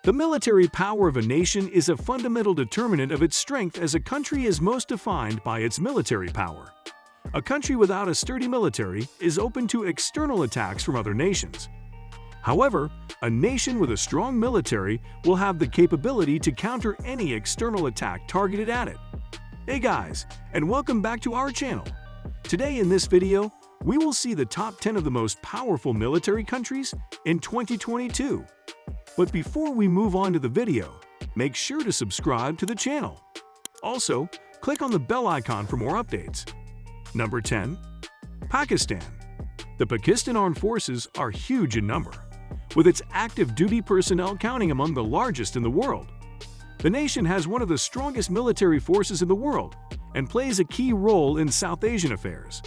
The military power of a nation is a fundamental determinant of its strength, as a country is most defined by its military power. A country without a sturdy military is open to external attacks from other nations. However, a nation with a strong military will have the capability to counter any external attack targeted at it. Hey guys, and welcome back to our channel. Today in this video, we will see the top 10 of the most powerful military countries in 2022. But before we move on to the video, make sure to subscribe to the channel. Also, click on the bell icon for more updates. Number 10. Pakistan. The Pakistan Armed Forces are huge in number, with its active duty personnel counting among the largest in the world. The nation has one of the strongest military forces in the world and plays a key role in South Asian affairs.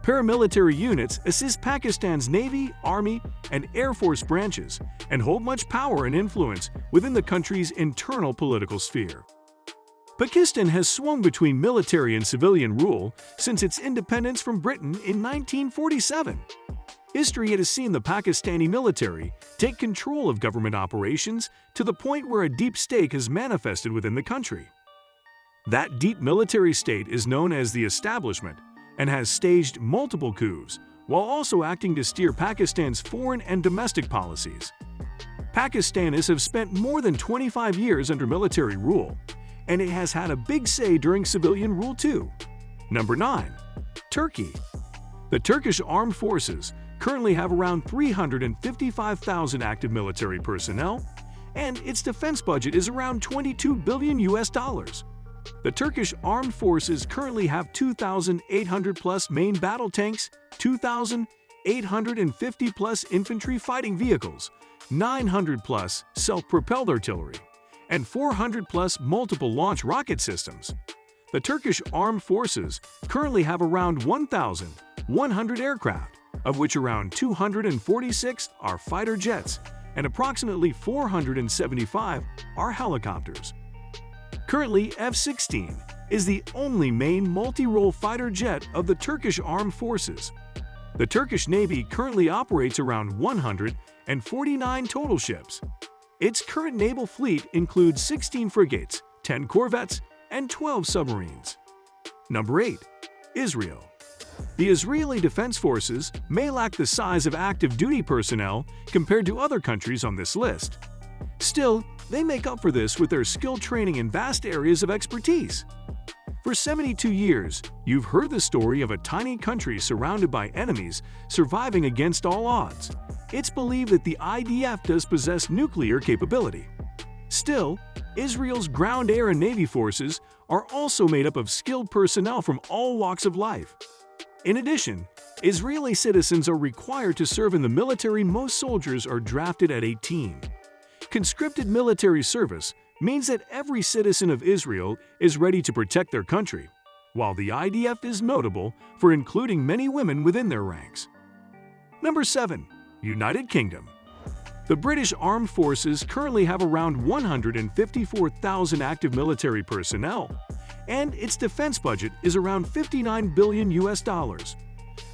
Paramilitary units assist Pakistan's Navy, Army, and Air Force branches and hold much power and influence within the country's internal political sphere. Pakistan has swung between military and civilian rule since its independence from Britain in 1947. History has seen the Pakistani military take control of government operations to the point where a deep state has manifested within the country. That deep military state is known as the establishment and has staged multiple coups while also acting to steer Pakistan's foreign and domestic policies. Pakistanis have spent more than 25 years under military rule, and it has had a big say during civilian rule too. Number 9. Turkey. The Turkish Armed Forces currently have around 355,000 active military personnel, and its defense budget is around $22 billion. The Turkish Armed Forces currently have 2,800-plus main battle tanks, 2,850-plus infantry fighting vehicles, 900-plus self-propelled artillery, and 400-plus multiple launch rocket systems. The Turkish Armed Forces currently have around 1,100 aircraft, of which around 246 are fighter jets and approximately 475 are helicopters. Currently, F-16 is the only main multi-role fighter jet of the Turkish Armed Forces. The Turkish Navy currently operates around 149 total ships. Its current naval fleet includes 16 frigates, 10 corvettes, and 12 submarines. Number 8. Israel. The Israeli Defense Forces may lack the size of active duty personnel compared to other countries on this list. Still, they make up for this with their skill training in vast areas of expertise. For 72 years, you've heard the story of a tiny country surrounded by enemies surviving against all odds. It's believed that the IDF does possess nuclear capability. Still, Israel's ground, air, and navy forces are also made up of skilled personnel from all walks of life. In addition, Israeli citizens are required to serve in the military. Most soldiers are drafted at 18. Conscripted military service means that every citizen of Israel is ready to protect their country, while the IDF is notable for including many women within their ranks. Number 7. United Kingdom. The British Armed Forces currently have around 154,000 active military personnel, and its defense budget is around $59 billion.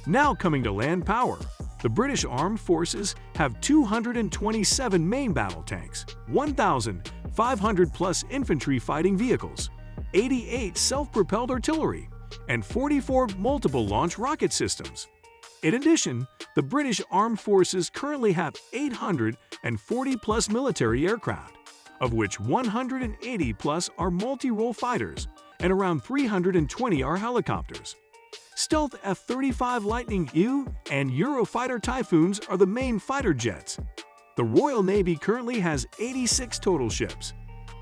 Now coming to land power. The British Armed Forces have 227 main battle tanks, 1,500-plus infantry fighting vehicles, 88 self-propelled artillery, and 44 multiple launch rocket systems. In addition, the British Armed Forces currently have 840-plus military aircraft, of which 180-plus are multi-role fighters and around 320 are helicopters. Stealth F-35 Lightning II and Eurofighter Typhoons are the main fighter jets. The Royal Navy currently has 86 total ships.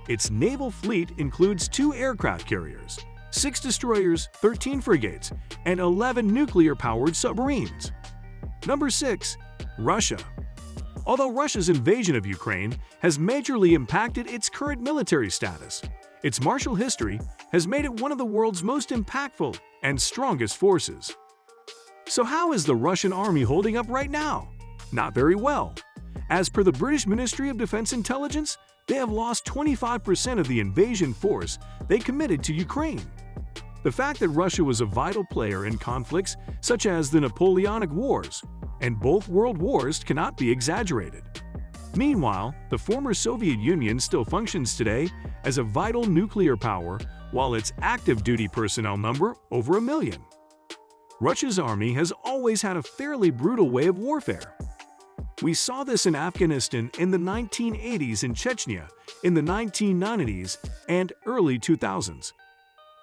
Its naval fleet includes 2 aircraft carriers, 6 destroyers, 13 frigates, and 11 nuclear-powered submarines. Number 6. Russia. Although Russia's invasion of Ukraine has majorly impacted its current military status, its martial history has made it one of the world's most impactful and strongest forces. So how is the Russian army holding up right now? Not very well. As per the British Ministry of Defense Intelligence, they have lost 25% of the invasion force they committed to Ukraine. The fact that Russia was a vital player in conflicts such as the Napoleonic Wars and both World Wars cannot be exaggerated. Meanwhile, the former Soviet Union still functions today as a vital nuclear power, while its active duty personnel number over 1 million. Russia's army has always had a fairly brutal way of warfare. We saw this in Afghanistan in the 1980s and Chechnya in the 1990s and early 2000s.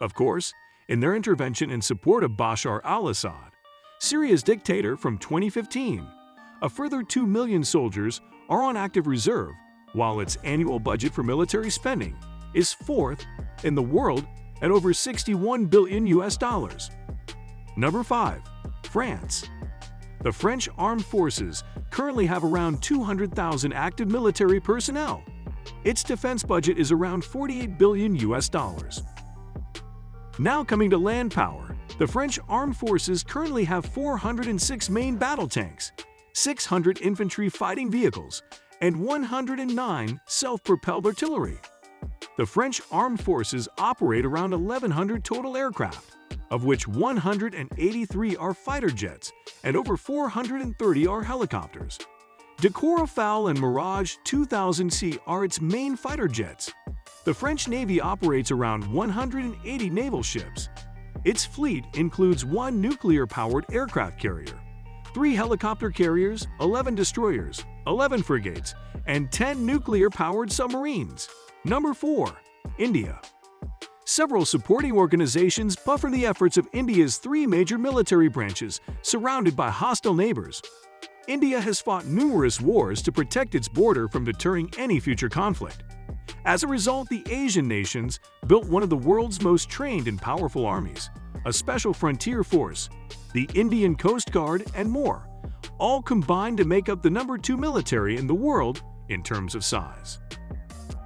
Of course, in their intervention in support of Bashar al-Assad, Syria's dictator from 2015, a further 2 million soldiers are on active reserve, while its annual budget for military spending is fourth in the world at over $61 billion. Number 5. France. The French armed forces currently have around 200,000 active military personnel. Its defense budget is around $48 billion. Now coming to land power, the French armed forces currently have 406 main battle tanks, 600 infantry fighting vehicles, and 109 self-propelled artillery. The French armed forces operate around 1,100 total aircraft, of which 183 are fighter jets and over 430 are helicopters. De Rafale and Mirage 2000C are its main fighter jets. The French Navy operates around 180 naval ships. Its fleet includes 1 nuclear-powered aircraft carrier, 3 helicopter carriers, 11 destroyers, 11 frigates, and 10 nuclear-powered submarines. Number 4. India. Several supporting organizations buffer the efforts of India's 3 major military branches surrounded by hostile neighbors. India has fought numerous wars to protect its border from deterring any future conflict. As a result, the Asian nations built one of the world's most trained and powerful armies, a special frontier force, the Indian Coast Guard, and more, all combined to make up the number 2 military in the world in terms of size.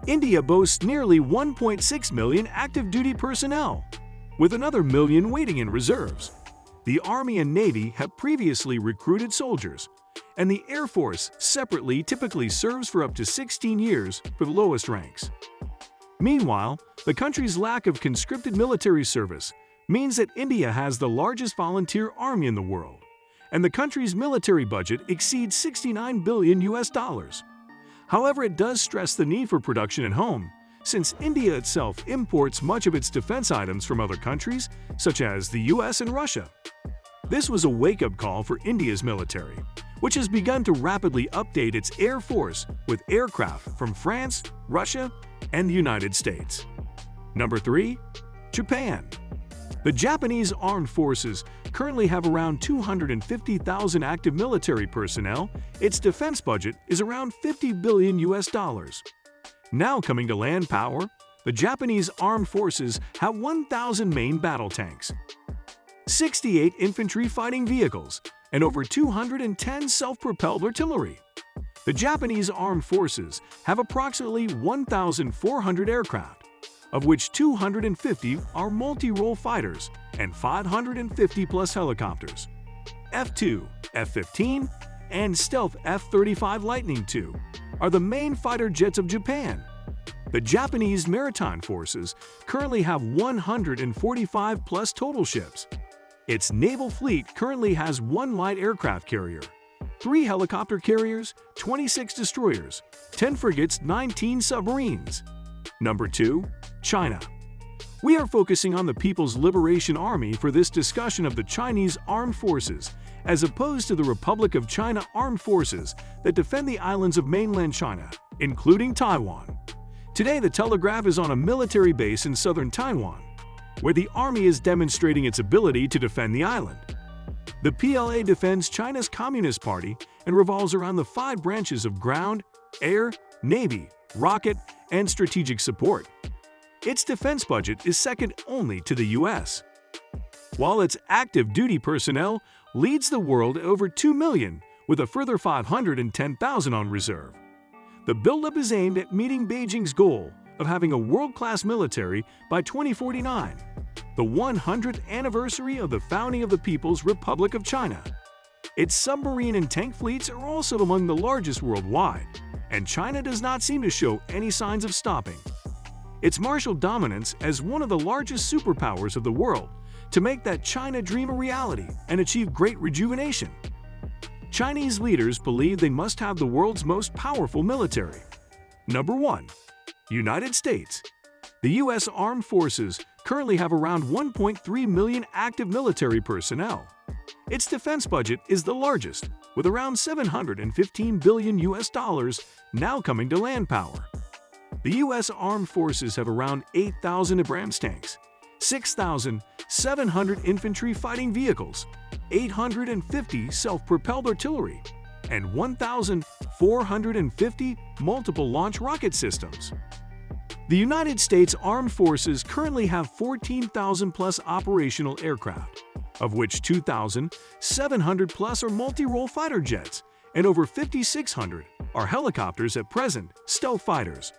India boasts nearly 1.6 million active duty personnel, with another million waiting in reserves. The Army and Navy have previously recruited soldiers, and the Air Force separately typically serves for up to 16 years for the lowest ranks. Meanwhile, the country's lack of conscripted military service means that India has the largest volunteer army in the world, and the country's military budget exceeds $69 billion. However, it does stress the need for production at home, since India itself imports much of its defense items from other countries, such as the US and Russia. This was a wake-up call for India's military, which has begun to rapidly update its air force with aircraft from France, Russia, and the United States. Number 3. Japan. The Japanese armed forces currently have around 250,000 active military personnel. Its defense budget is around $50 billion. Now coming to land power, the Japanese armed forces have 1,000 main battle tanks, 68 infantry fighting vehicles, and over 210 self-propelled artillery. The Japanese armed forces have approximately 1,400 aircraft, of which 250 are multi-role fighters and 550-plus helicopters. F-2, F-15, and stealth F-35 Lightning II are the main fighter jets of Japan. The Japanese maritime forces currently have 145-plus total ships. Its naval fleet currently has 1 light aircraft carrier, 3 helicopter carriers, 26 destroyers, 10 frigates, 19 submarines. Number 2. China. We are focusing on the People's Liberation Army for this discussion of the Chinese armed forces, as opposed to the Republic of China armed forces that defend the islands of mainland China, including Taiwan. Today, the Telegraph is on a military base in southern Taiwan, where the army is demonstrating its ability to defend the island. The PLA defends China's Communist Party and revolves around the 5 branches of ground, air, navy, rocket, and strategic support. Its defense budget is second only to the US, while its active duty personnel leads the world at over 2 million, with a further 510,000 on reserve. The buildup is aimed at meeting Beijing's goal of having a world-class military by 2049, the 100th anniversary of the founding of the People's Republic of China. Its submarine and tank fleets are also among the largest worldwide, and China does not seem to show any signs of stopping its martial dominance as one of the largest superpowers of the world to make that China dream a reality and achieve great rejuvenation. Chinese leaders believe they must have the world's most powerful military. Number 1. United States. The U.S. Armed Forces currently have around 1.3 million active military personnel. Its defense budget is the largest, with around $715 billion now coming to land power. The U.S. Armed Forces have around 8,000 Abrams tanks, 6,700 infantry fighting vehicles, 850 self-propelled artillery, and 1,450 multiple launch rocket systems. The United States Armed Forces currently have 14,000-plus operational aircraft, of which 2,700-plus are multi-role fighter jets, and over 5,600 are helicopters at present, stealth fighters.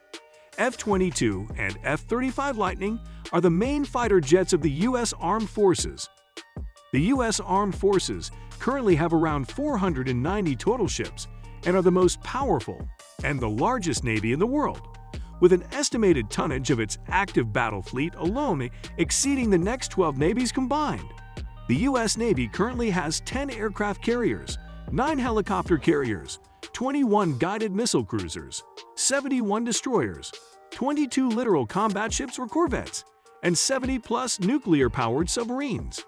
F-22 and F-35 Lightning are the main fighter jets of the U.S. Armed Forces. The U.S. Armed Forces currently have around 490 total ships and are the most powerful and the largest navy in the world, with an estimated tonnage of its active battle fleet alone exceeding the next 12 navies combined. The U.S. Navy currently has 10 aircraft carriers, 9 helicopter carriers, 21 guided missile cruisers, 71 destroyers, 22 littoral combat ships or corvettes, and 70-plus nuclear-powered submarines.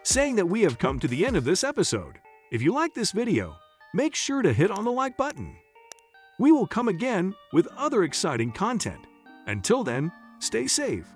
Saying that we have come to the end of this episode. If you like this video, make sure to hit on the like button. We will come again with other exciting content. Until then, stay safe.